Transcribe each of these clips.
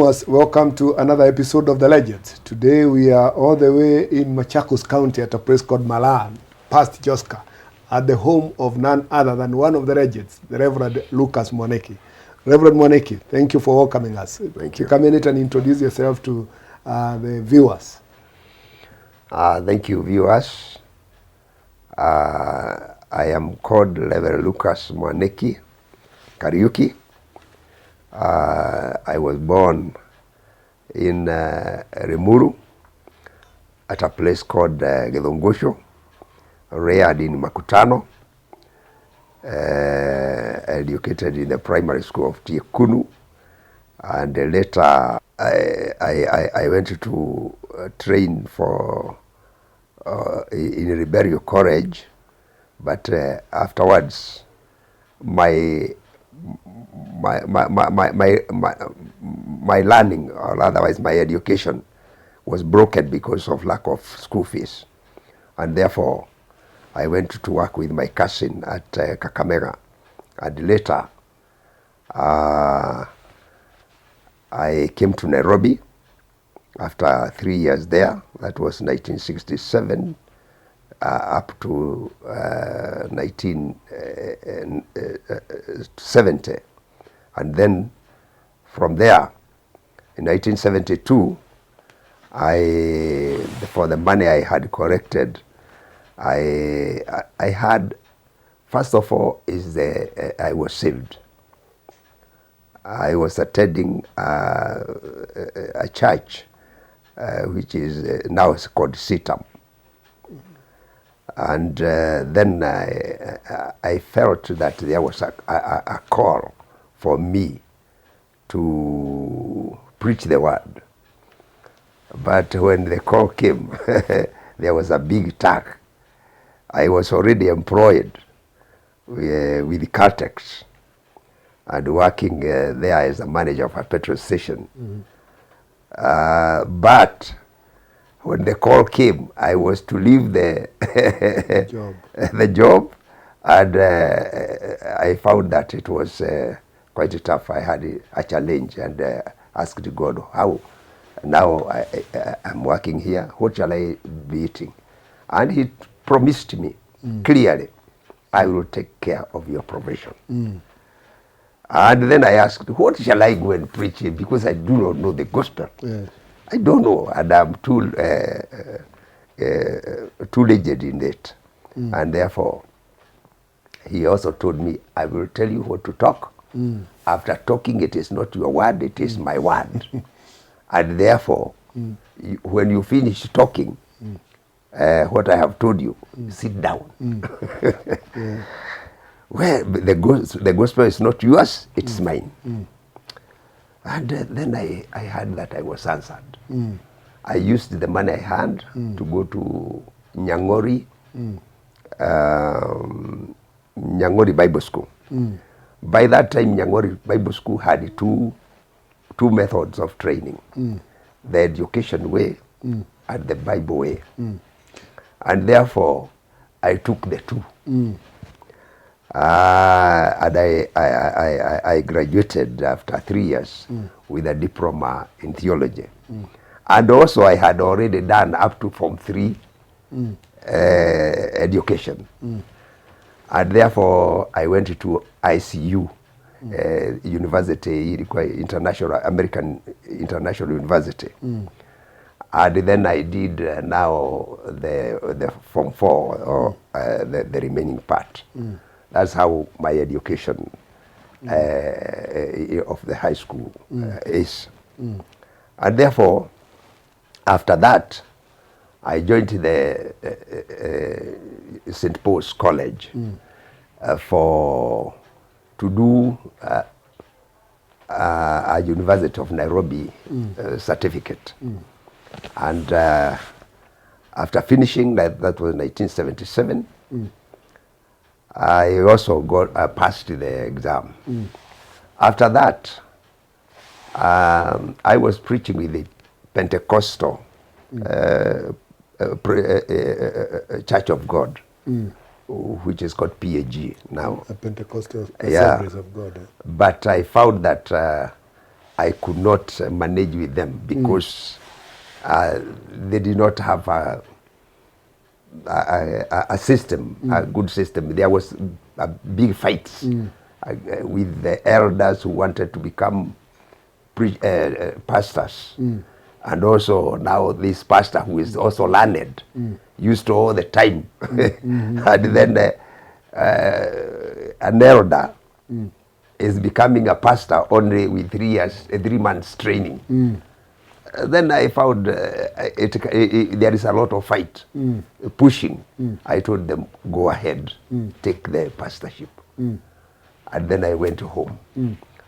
viewers, welcome to another episode of The Legends. Today we are all the way in Machakos County at a place called Malan, past Joska, at the home of none other than one of the legends, the Reverend Lucas Mwaniki. Reverend Mwaniki, thank you for welcoming us. Thank you. Come in and introduce yourself to the viewers. Thank you, viewers. I am called Reverend Lucas Mwaniki Kariuki. I was born in Rimuru at a place called Githungushu, reared in Makutano, educated in the primary school of Tiekunu, and later I went to train for in Rebellion College, but afterwards my learning, or otherwise my education, was broken because of lack of school fees, and therefore I went to work with my cousin at Kakamega, and later I came to Nairobi after 3 years there. That was 1967 up to 1970, and then from there in 1972 for the money I had collected, I had, first of all, I was saved. I was attending a church which is now it's called Sitam. And then I felt that there was a call for me to preach the word. But when the call came, there was a big tag. I was already employed with Caltex and working there as a manager of a petrol station. Mm-hmm. But when the call came, I was to leave the job, and I found that it was quite tough. I had a challenge and asked God, how? Now I'm working here, what shall I be eating? And he promised me clearly, I will take care of your provision. And then I asked, what shall I go and preach here? Because I do not know the gospel. Yes. I don't know, and I'm too legend in it. And therefore, he also told me, I will tell you what to talk. After talking, it is not your word, it is my word. And therefore, when you finish talking, what I have told you, sit down. Yeah. Well, the gospel is not yours, it's mine. And then I heard that I was answered. I used the money I had to go to Nyangori Bible School. By that time, Nyangori Bible School had two methods of training. The education way and the Bible way. And therefore, I took the two. And I graduated after 3 years with a diploma in theology. And also I had already done up to Form 3 education. And therefore I went to ICU, University, American International University. And then I did now the Form 4, or the remaining part. That's how my education of the high school is. And therefore, after that, I joined the St. Paul's College to do a University of Nairobi certificate. And after finishing, that was 1977, I also passed the exam. After that, I was preaching with the Pentecostal Church of God, which is called PAG now. A Pentecostal Assemblies of God. But I found that I could not manage with them because they did not have a system, a good system. There was a big fights with the elders who wanted to become pastors. And also now this pastor who is also learned used to all the time. And then an elder is becoming a pastor only with 3 months training. Then I found there is a lot of fight, pushing. I told them, go ahead, take the pastorship. And then I went home.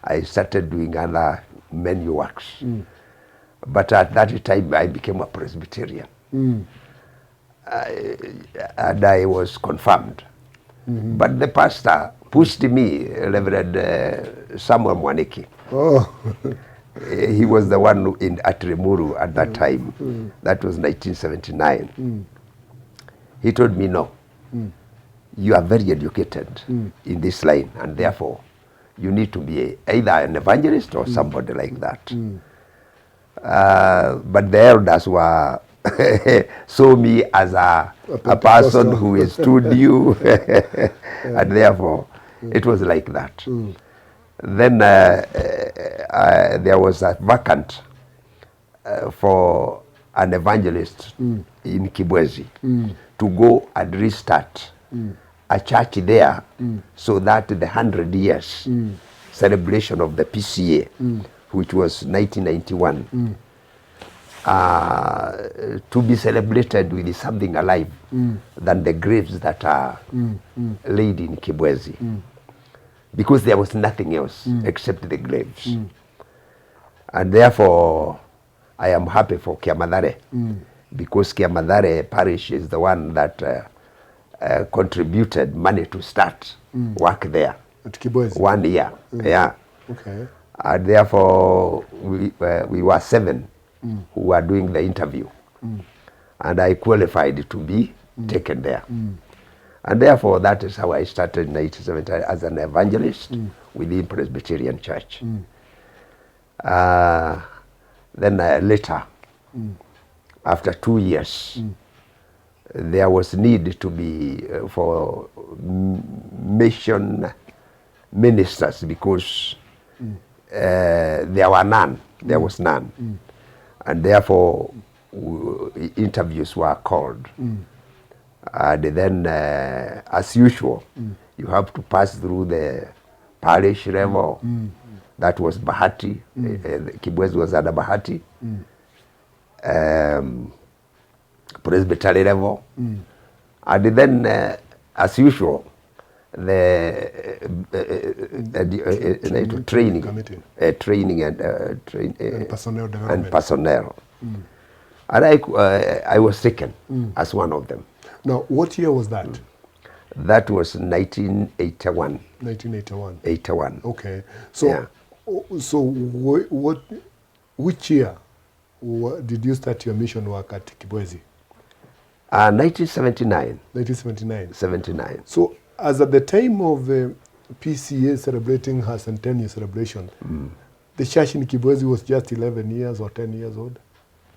I started doing other menu works. But at that time, I became a Presbyterian. And I was confirmed. But the pastor pushed me, Reverend Samuel Mwaniki. Oh. He was the one at Remuru at that time. That was 1979. He told me, no, you are very educated in this line, and therefore you need to be either an evangelist or somebody like that. But the elders were saw me as a person who is too new, and therefore it was like that. Then there was a vacant for an evangelist in Kibwezi to go and restart a church there, so that the 100 years celebration of the PCA, which was 1991, to be celebrated with something alive than the graves that are laid in Kibwezi. Because there was nothing else except the graves. And therefore, I am happy for Kiamadare, because Kiamadare parish is the one that contributed money to start work there. At Kibwezi? 1 year, yeah. Okay. And therefore, we were 7 who were doing the interview. And I qualified to be taken there. And therefore, that is how I started in 1970 as an evangelist within Presbyterian Church. Then later, after 2 years, there was need to be for mission ministers, because there were none. There was none. And therefore, interviews were called. And then, as usual, you have to pass through the parish level. That was Bahati. Kibwezi was at Bahati. Presbytery level. And then, as usual, the training And personnel development. and personnel. And I was taken as one of them. Now, what year was that? That was 1981. 1981. 81. Okay. So, Yeah. which year did you start your mission work at Kibwezi? 1979. 1979. 79. So, as at the time of PCA celebrating her centennial celebration, the church in Kibwezi was just 11 years or 10 years old?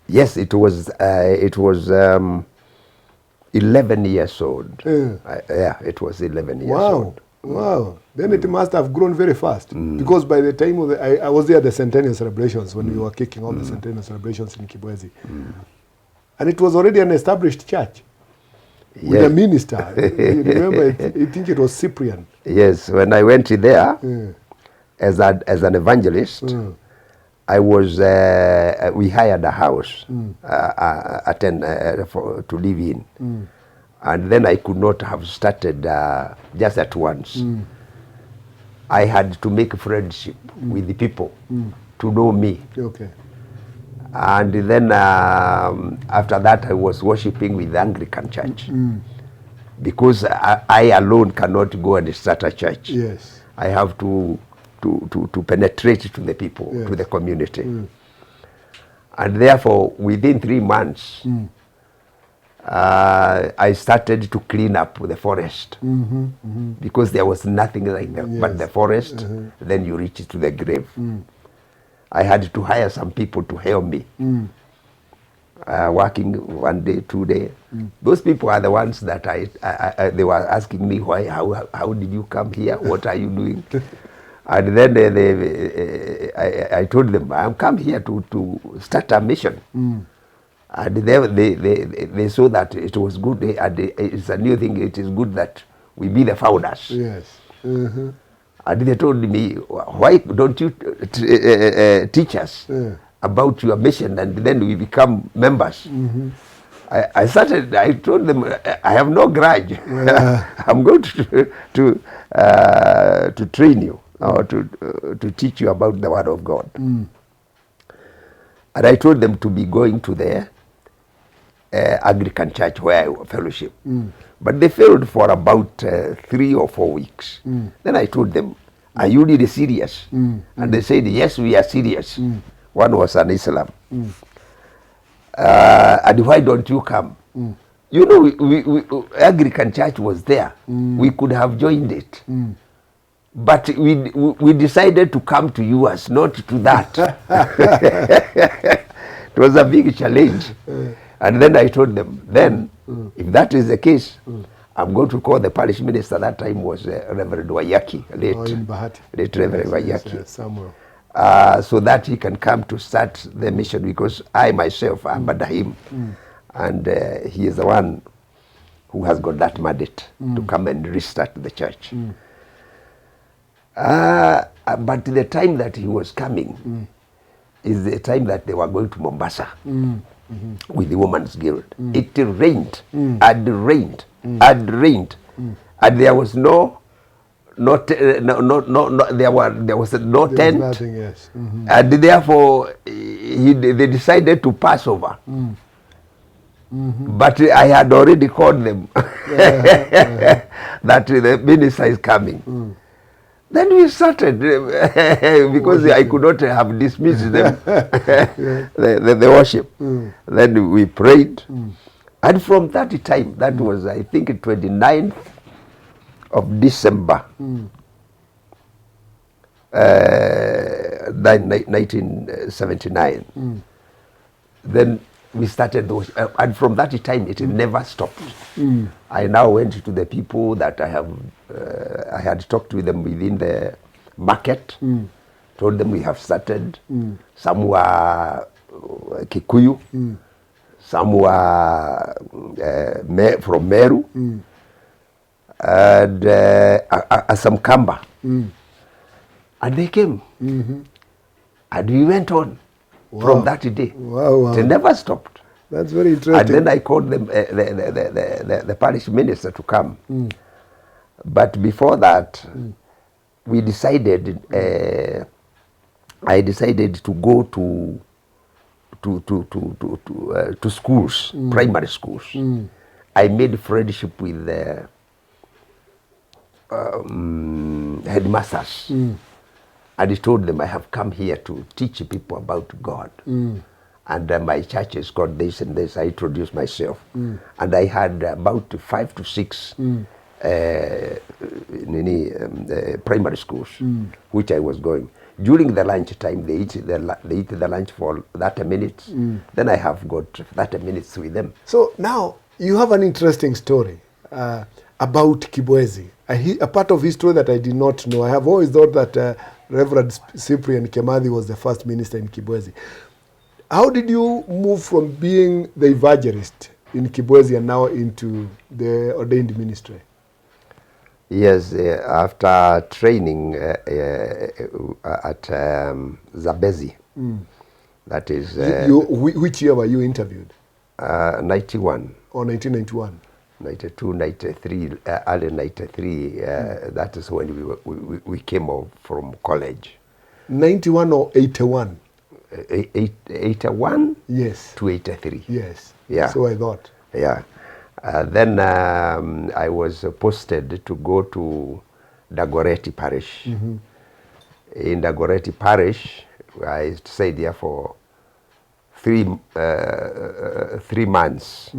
Yes, it was 11 years old. Yeah, it was 11 years old. Wow. Then it must have grown very fast. Because by the time of I was there at the centennial celebrations when we were kicking off the centennial celebrations in Kibwezi. And it was already an established church. With a minister. You remember, I think it was Cyprian. Yes, when I went there as an evangelist, I was, we hired a house to live in. And then I could not have started just at once. I had to make friendship with the people to know me. Okay. And then after that, I was worshiping with the Anglican Church. Because I alone cannot go and start a church. Yes. I have to penetrate to the people, to the community. And therefore, within 3 months, I started to clean up the forest. Because there was nothing like that but the forest, then you reach to the grave. I had to hire some people to help me. Working 1 day, 2 day. Those people are the ones that they were asking me, why, how did you come here? What are you doing? And then I told them, I'm come here to start a mission. And they saw that it was good, and it's a new thing. It is good that we be the founders. Yes. And they told me, why don't you teach us about your mission, and then we become members. I told them, I have no grudge. I'm going to train you, or to teach you about the Word of God. And I told them to be going to the Anglican church where I fellowship. But they failed for about 3 or 4 weeks. Then I told them, are you really serious? And they said, yes, we are serious. One was an Islam. And why don't you come? You know, we Anglican church was there. We could have joined it. But we decided to come to yours, not to that. It was a big challenge. And then I told them, then, if that is the case, I'm going to call the parish minister. That time was Reverend Wayaki, late Reverend Wayaki. Yes, Samuel. So that he can come to start the mission, because I myself am under him. And he is the one who has got that mandate to come and restart the church. But the time that he was coming is the time that they were going to Mombasa with the Women's Guild. It rained and rained and rained, and there was there was no tent. Nothing, yes. And therefore they decided to pass over. But I had already called them that the minister is coming. Then we started, because I could not have dismissed them, the worship. Then we prayed. And from that time, that was, I think, 29th of December, 1979. Then we started those, and from that time it never stopped. I now went to the people that I had talked to them within the market, told them we have started. Some were Kikuyu, some were from Meru, and some Kamba. And they came, and we went on. From that day. Wow. It never stopped. That's very interesting. And then I called them, the parish minister to come. But before that, we decided, I decided to go to schools, primary schools. I made friendship with the headmasters. And he told them, I have come here to teach people about God. And my church is called this and this. I introduced myself. And I had about 5 to 6 primary schools, which I was going. During the lunch time, they eat the lunch for 30 minutes. Then I have got 30 minutes with them. So now, you have an interesting story about Kibwezi. A part of history that I did not know. I have always thought that Reverend Cyprian Kimathi was the first minister in Kibwezi. How did you move from being the evangelist in Kibwezi and now into the ordained ministry? Yes, after training at Zambezi, that is... which year were you interviewed? 91. Or 1991? 92, 93, early 93, that is when we came off from college. 91 or 81? 81? Yes. To 83. Yes. Yeah. So I thought. Yeah. Then I was posted to go to Dagoretti Parish. In Dagoretti Parish, I stayed there for 3 months.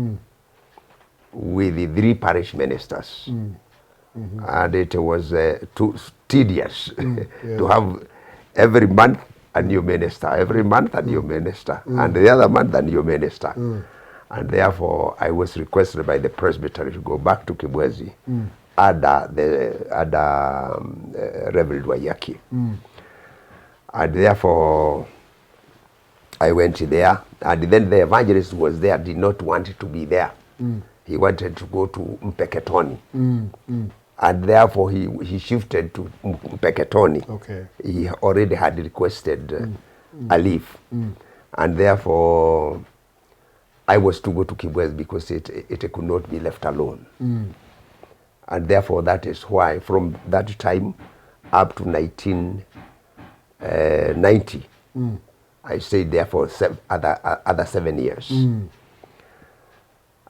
With the 3 parish ministers. And it was too tedious to have every month a new minister. Every month a new minister. And the other month a new minister. And therefore I was requested by the presbytery to go back to Kibwezi under Reverend Mwaniki. And therefore I went there, and then the evangelist was there, did not want to be there. He wanted to go to Mpeketoni. And therefore he shifted to Mpeketoni. Okay. He already had requested a leave. And therefore I was to go to Kibwezi because it could not be left alone. And therefore that is why from that time up to 1990, I stayed there for other 7 years.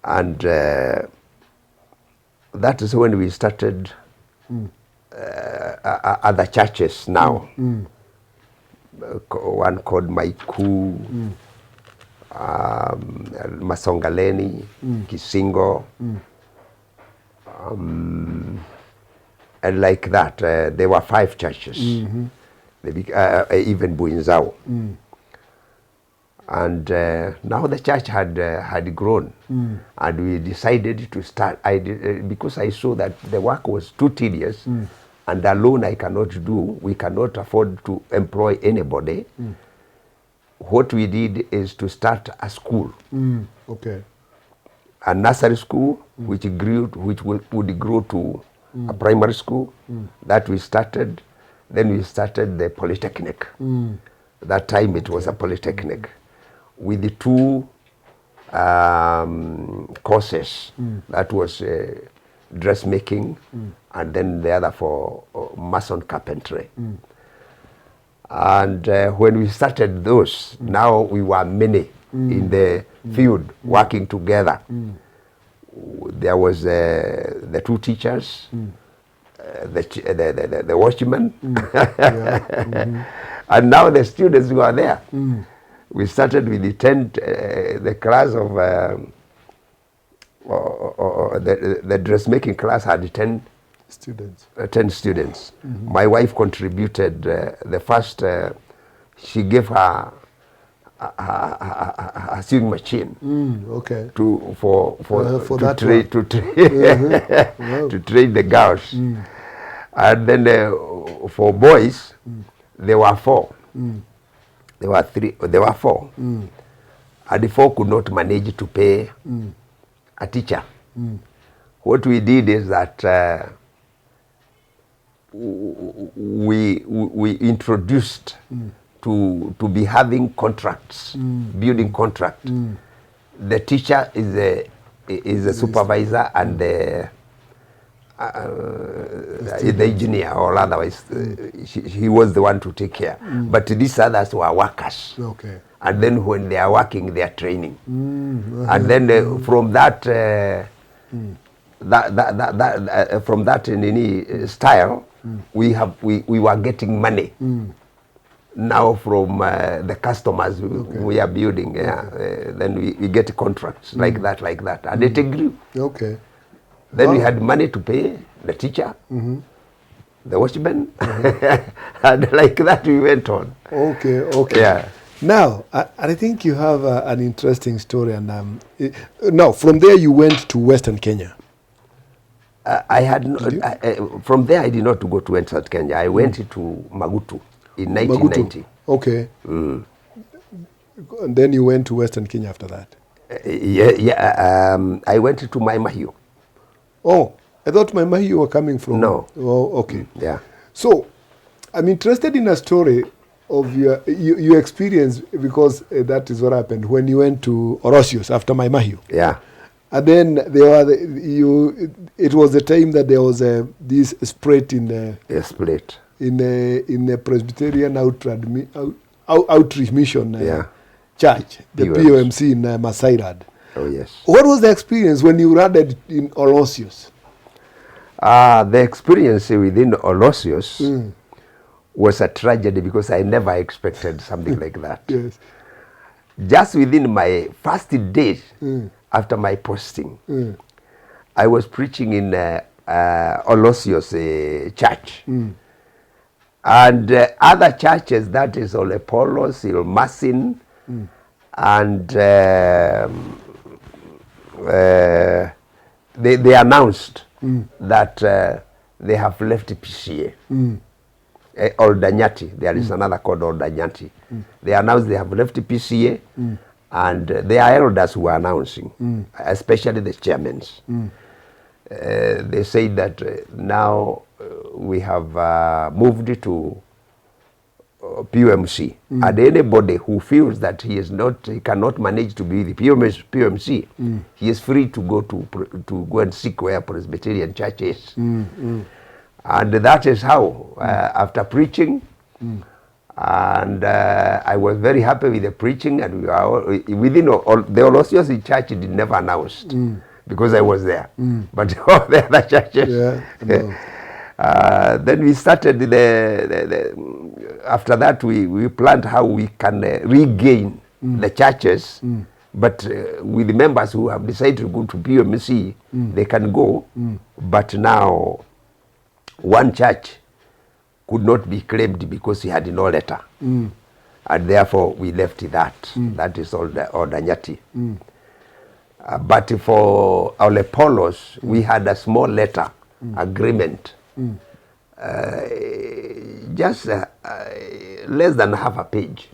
And that is when we started other churches now. One called Maiku, Masongaleni, Kisingo, and like that. There were 5 churches, even Buinzao. And now the church had grown, and we decided to start. Because I saw that the work was too tedious, and alone I cannot do. We cannot afford to employ anybody. What we did is to start a school, Okay. a nursery school, which would grow to a primary school. That we started. Then we started the polytechnic. That time it was a polytechnic with the 2 courses. That was dressmaking, and then the other for mason carpentry. And when we started those, now we were many in the field working together. There was the 2 teachers, the watchman, and now the students who are there. We started with the class of the dressmaking class had 10 students. 10 students. My wife contributed the first. She gave her a sewing machine. Okay. For that trade one. to train the girls. And then for boys, there were 4. There were 3. There were 4. And the 4 could not manage to pay a teacher. What we did is that we introduced to be having contracts, building contract. The teacher is the supervisor, and the engineer, or otherwise he was the one to take care. But these others were workers. Okay. And then when they are working, they are training. And then from that from that style, we were getting money. Now from the customers we are building, then we get contracts like that, and it grew. Okay. Then we had money to pay the teacher, the watchman, and like that we went on. Okay, okay. Yeah. Now, I think you have an interesting story, and now from there you went to Western Kenya. I had from there I did not go to Western Kenya. I went to Magutu in 1990. Magutu. Okay. And then you went to Western Kenya after that. I went to Mai Mahiu. Oh, I thought Mai Mahiu you were coming from. No. Oh, okay. Yeah. So, I'm interested in a story of your experience, because that is what happened when you went to Orosius after Mai Mahiu. Yeah. And then it was the time that there was this split in the in the Presbyterian Outreach Mission Church, the POMC in Masairad. Oh yes. What was the experience when you landed in Orosius? The experience within Orosius was a tragedy, because I never expected something like that. Yes. Just within my first day after my posting, I was preaching in Orosius church. And other churches, that is Olepolos, Ilmasin, and they announced that they have left PCA. Oldanyati, there is another called Oldanyati. They announced they have left PCA, and they are elders who are announcing, especially the chairmen. They say that now we have moved to PUMC, and anybody who feels that he cannot manage to be the PUMC, he is free to go and seek where Presbyterian church is. And that is how, after preaching, and I was very happy with the preaching, and we are within all the Olosios church did never announced because I was there, but all the other churches. Then we started after that we planned how we can regain the churches, but with the members who have decided to go to PMC, they can go, but now one church could not be claimed because he had no letter, and therefore we left that. That is all the Ordanyati. But for Olepolos, we had a small letter agreement, just less than half a page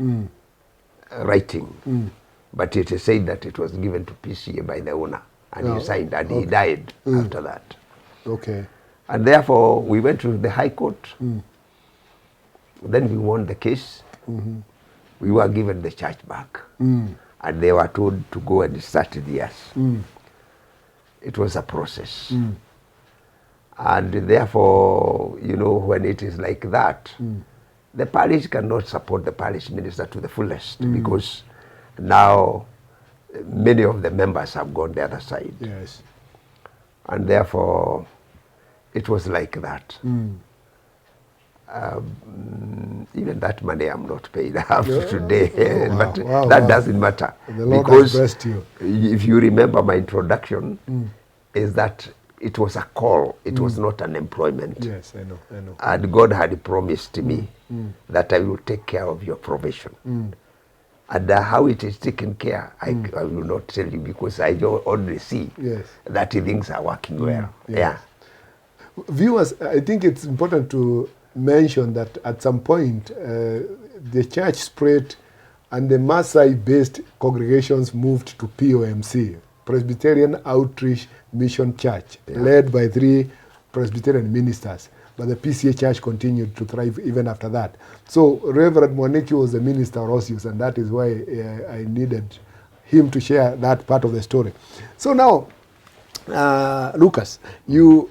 writing, but it is said that it was given to PCA by the owner, and he signed, and he died after that. Okay. And therefore we went to the High Court. Then we won the case. We were given the church back, and they were told to go and start theirs. It was a process. And therefore, you know, when it is like that, the parish cannot support the parish minister to the fullest, because now many of the members have gone the other side. Yes. And therefore, it was like that. Even that money I'm not paid up to today, but that doesn't matter. The Lord because has blessed you. If you remember my introduction, is that it was a call, it was not an employment. Yes, I know. And God had promised me that I will take care of your provision. And how it is taken care, I will not tell you, because I already see that things are working well. Yeah. Viewers, I think it's important to mention that at some point the church spread and the Maasai-based congregations moved to POMC, Presbyterian Outreach Mission Church, led by 3 Presbyterian ministers. But the PCA church continued to thrive even after that. So Reverend Mwaniki was the minister of Osius, and that is why I needed him to share that part of the story. So now, Lucas, you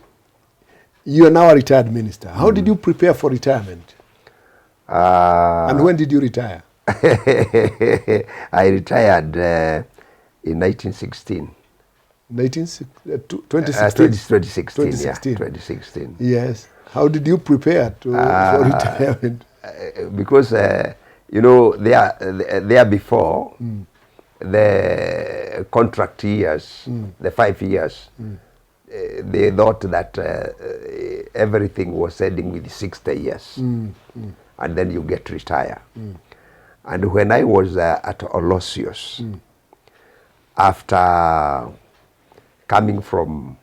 are now a retired minister. How did you prepare for retirement? And when did you retire? I retired in 1916. 2016? 2016. Yes. How did you prepare for retirement? Because, you know, there before, the contract years, the 5 years, they thought that everything was ending with 60 years. And then you get retire. And when I was at Olosios, after coming from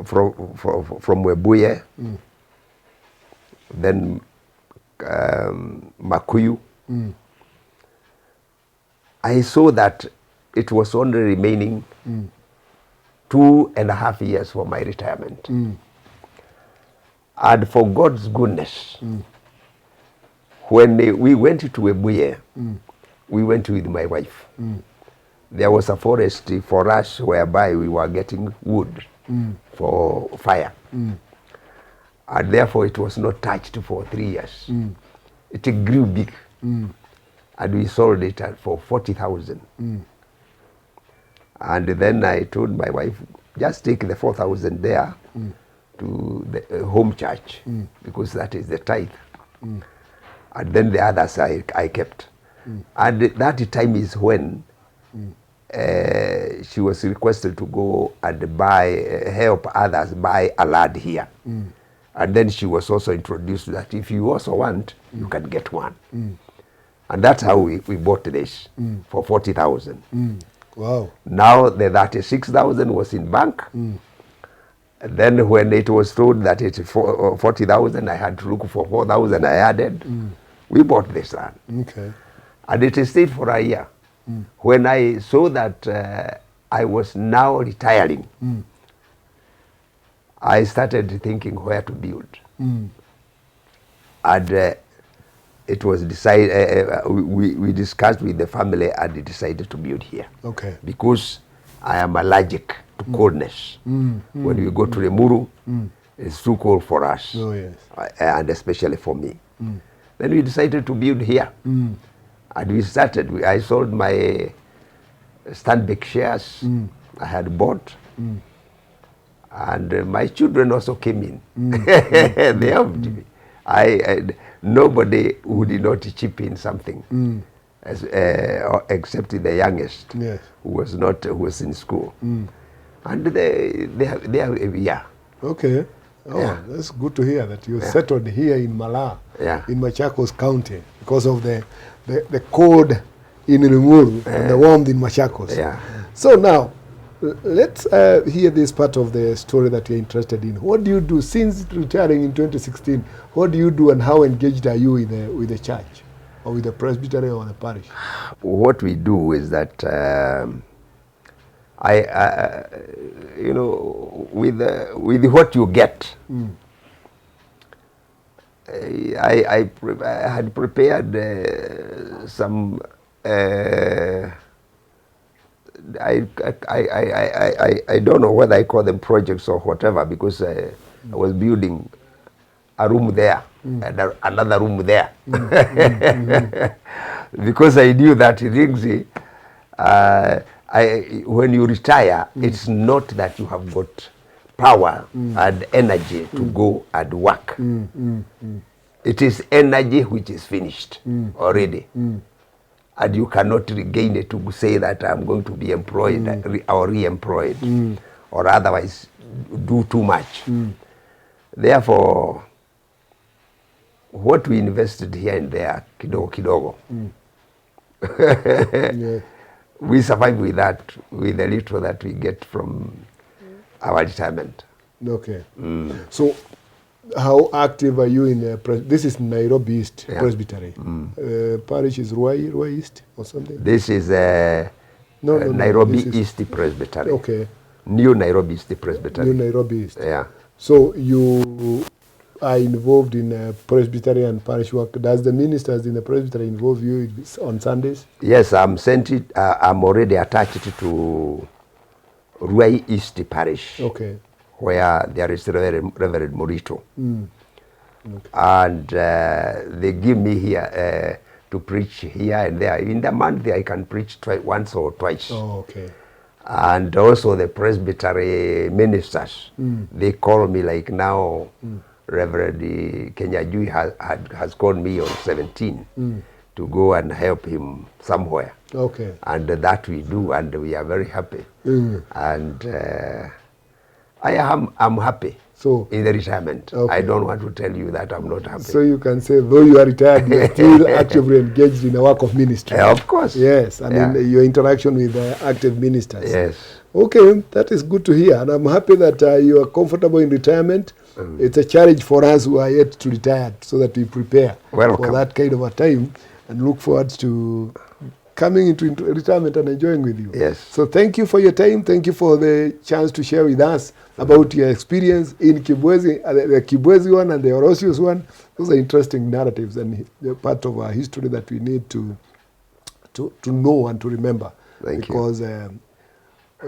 Webuye, then Makuyu, I saw that it was only remaining 2.5 years for my retirement. And for God's goodness, when we went to Webuye, we went with my wife. There was a forest for us whereby we were getting wood for fire. And therefore it was not touched for 3 years. It grew big. And we sold it for 40,000. And then I told my wife, just take the 4,000 there to the home church, because that is the tithe. And then the others I kept. And that time is when she was requested to go and help others buy a land here. And then she was also introduced that if you also want, you can get one. And that's how we bought this for 40,000. Wow. Now the 36,000 was in bank. And then when it was told that it's 40,000, I had to look for 4,000 I added. We bought this land. Okay. And it stayed for a year. When I saw that I was now retiring, I started thinking where to build. And it was decided, we discussed with the family and decided to build here. Okay. Because I am allergic to coldness. When we go to Lemuru, it's too cold for us. Oh, yes. And especially for me. Then we decided to build here. And we started. I sold my Stanbic shares I had bought. And my children also came in. They helped me. Nobody would not chip in something, except the youngest, yes, who was in school. And they are, yeah. Okay. Oh, yeah. That's good to hear that you settled here in Malaa, in Machakos County, because of the cold in Limuru and the warmth in Machakos. Yeah. So now, let's hear this part of the story that you're interested in. What do you do since retiring in 2016? What do you do and how engaged are you with the church or with the presbytery or the parish? What we do is that you know, with what you get, I had prepared some. I don't know whether I call them projects or whatever, because I was building a room there and another room there. Because I knew that things, when you retire, it's not that you have got power and energy to go and work. It is energy which is finished already. And you cannot regain it to say that I'm going to be employed or re-employed or otherwise do too much. Therefore, what we invested here and there, kidogo, kidogo, we survive with that, with the little that we get from our retirement. Okay. So, how active are you in this is Nairobi East Presbytery. Parish is Ruai East or something? This is Nairobi East Presbytery. Okay. New Nairobi East Presbytery. New Nairobi East. Yeah. So you are involved in presbytery and parish work. Does the ministers in the presbytery involve you on Sundays? Yes, I'm already attached to Ruai East Parish. Okay. Where there is Reverend Morito. Okay. And they give me here to preach here and there. In the month I can preach once or twice. Oh, okay. And also the presbytery ministers, they call me, like now Reverend Kenyajui has called me on 17 to go and help him somewhere. Okay. And that we do, and we are very happy. And I'm happy in the retirement. Okay. I don't want to tell you that I'm not happy. So you can say, though you are retired, you are still actively engaged in the work of ministry. Of course. Yes, and in your interaction with active ministers. Yes. Okay, that is good to hear. And I'm happy that you are comfortable in retirement. It's a challenge for us who are yet to retire, so that we prepare for that kind of a time and look forward to coming into retirement and enjoying with you. Yes. So thank you for your time. Thank you for the chance to share with us about your experience in Kibwezi, the Kibwezi one and the Orosius one. Those are interesting narratives and they're part of our history that we need to know and to remember. Because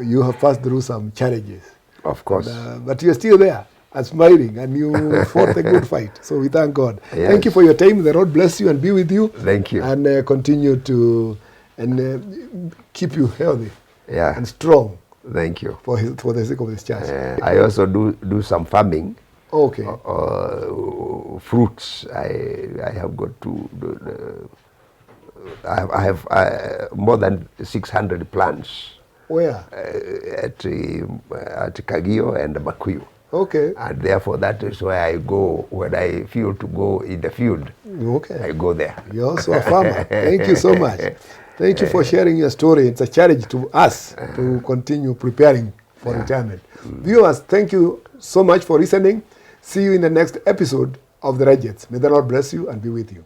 you have passed through some challenges. Of course. But you're still there and smiling, and you fought a good fight. So we thank God. Yes. Thank you for your time. The Lord bless you and be with you. Thank you. And continue to keep you healthy and strong. Thank you. For the sake of this church. I also do some farming. Okay. Fruits. I have got to. I have more than 600 plants. Where? At Kagio and Makuyu. Okay. And therefore, that is where I go when I feel to go in the field. Okay. I go there. You're also a farmer. Thank you so much. Thank you for sharing your story. It's a challenge to us to continue preparing for retirement. Viewers, thank you so much for listening. See you in the next episode of The Legends. May the Lord bless you and be with you.